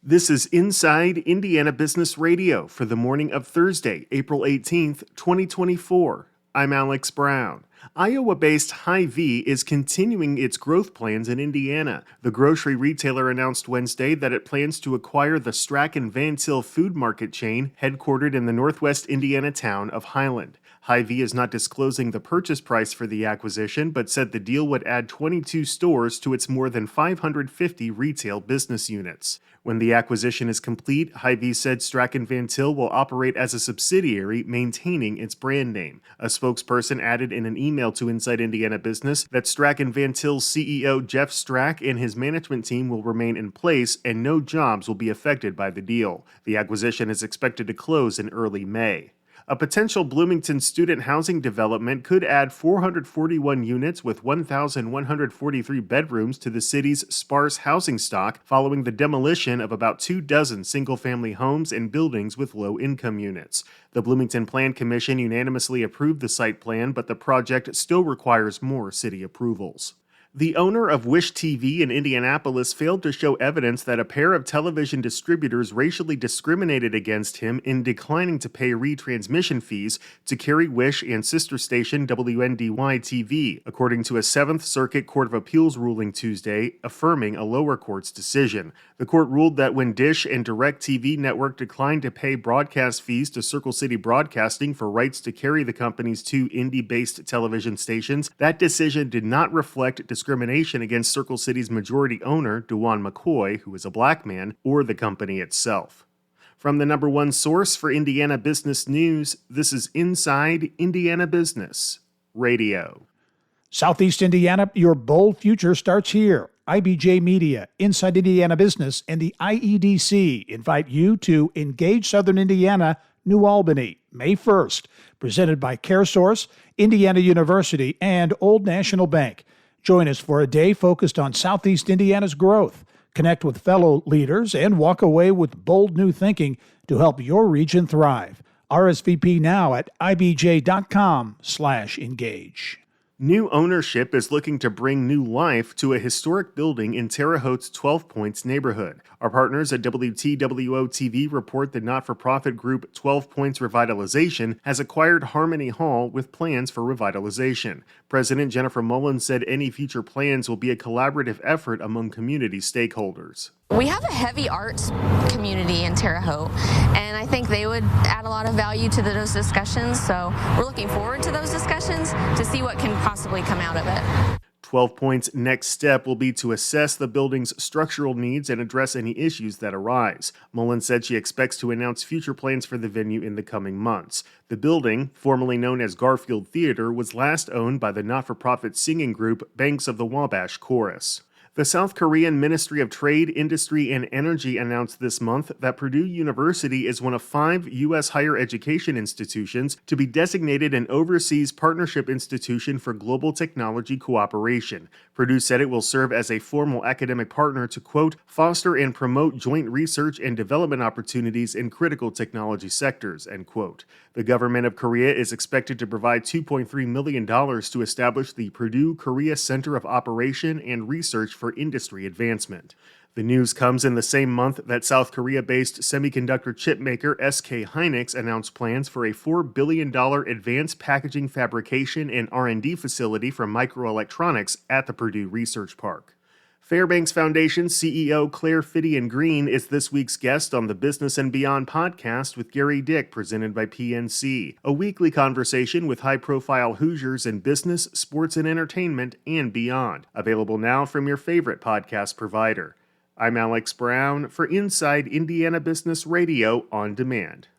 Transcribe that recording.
This is Inside Indiana Business Radio for the morning of Thursday, April 18th, 2024. I'm Alex Brown. Iowa-based Hy-Vee is continuing its growth plans in Indiana. The grocery retailer announced Wednesday that it plans to acquire the Strachan Van Til food market chain headquartered in the northwest Indiana town of Highland. Hy-Vee is not disclosing the purchase price for the acquisition, but said the deal would add 22 stores to its more than 550 retail business units. When the acquisition is complete, Hy-Vee said Strachan Van Til will operate as a subsidiary, maintaining its brand name. A spokesperson added in an email to Inside Indiana Business that Strachan Van Til's CEO Jeff Strack and his management team will remain in place and no jobs will be affected by the deal. The acquisition is expected to close in early May. A potential Bloomington student housing development could add 441 units with 1,143 bedrooms to the city's sparse housing stock following the demolition of about 24 single-family homes and buildings with low-income units. The Bloomington Plan Commission unanimously approved the site plan, but the project still requires more city approvals. The owner of Wish TV in Indianapolis failed to show evidence that a pair of television distributors racially discriminated against him in declining to pay retransmission fees to carry Wish and sister station WNDY-TV, according to a 7th Circuit Court of Appeals ruling Tuesday, affirming a lower court's decision. The court ruled that when Dish and DirecTV Network declined to pay broadcast fees to Circle City Broadcasting for rights to carry the company's two indie-based television stations, that decision did not reflect discrimination against Circle City's majority owner, DeJuan McCoy, who is a black man, or the company itself. From the number one source for Indiana business news, this is Inside Indiana Business Radio. Southeast Indiana, your bold future starts here. IBJ Media, Inside Indiana Business, and the IEDC invite you to Engage Southern Indiana, New Albany, May 1st, presented by CareSource, Indiana University, and Old National Bank. Join us for a day focused on Southeast Indiana's growth. Connect with fellow leaders and walk away with bold new thinking to help your region thrive. RSVP now at ibj.com/engage. New ownership is looking to bring new life to a historic building in Terre Haute's 12 Points neighborhood. Our partners at WTWO-TV report the not-for-profit group 12 Points Revitalization has acquired Harmony Hall with plans for revitalization. President Jennifer Mullins said any future plans will be a collaborative effort among community stakeholders. We have a heavy arts community in Terre Haute, and I think they would add a lot of value to those discussions, so we're looking forward to those discussions to see what can possibly come out of it. 12 Points' next step will be to assess the building's structural needs and address any issues that arise. Mullins said she expects to announce future plans for the venue in the coming months. The building, formerly known as Garfield Theater, was last owned by the not-for-profit singing group Banks of the Wabash Chorus. The South Korean Ministry of Trade, Industry, and Energy announced this month that Purdue University is one of 5 U.S. higher education institutions to be designated an Overseas Partnership Institution for Global Technology Cooperation. Purdue said it will serve as a formal academic partner to, quote, foster and promote joint research and development opportunities in critical technology sectors, end quote. The government of Korea is expected to provide $2.3 million to establish the Purdue Korea Center of Operation and Research for Industry Advancement. The news comes in the same month that South Korea-based semiconductor chip maker SK Hynix announced plans for a $4 billion advanced packaging fabrication and R&D facility for microelectronics at the Purdue Research Park. Fairbanks Foundation CEO Claire Fittian-Green is this week's guest on the Business and Beyond podcast with Gary Dick, presented by PNC, a weekly conversation with high-profile Hoosiers in business, sports, and entertainment, and beyond. Available now from your favorite podcast provider. I'm Alex Brown for Inside Indiana Business Radio on Demand.